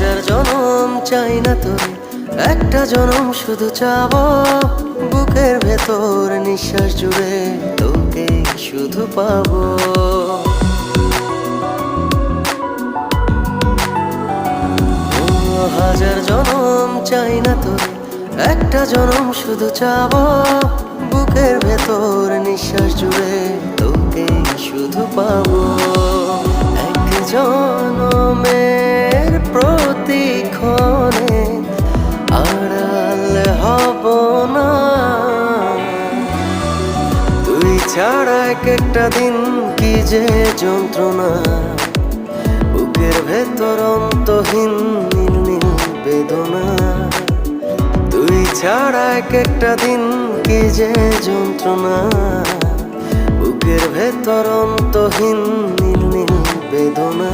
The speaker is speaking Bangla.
হাজার জনম চাই না তোরে, একটা জনম শুধু চাবো। বুকের ভেতর নিঃশ্বাস জুড়ে তোকে শুধু পাবো। হাজার জনম চাই না তোরে, একটা জনম শুধু চাবো। বুকের ভেতর নিঃশ্বাস জুড়ে তোকে শুধু পাবো। এক জনমের প্রতিক্ষণে আড়াল হব না, তুই ছাড়া এক একটা দিন কি যে যন্ত্রণা। বুকের ভেতর অন্তহীন নীল নীল বেদনা, তুই ছাড়া এক একটা দিন কি যে যন্ত্রণা। বুকের ভেতর অন্তহীন নীল নীল বেদনা।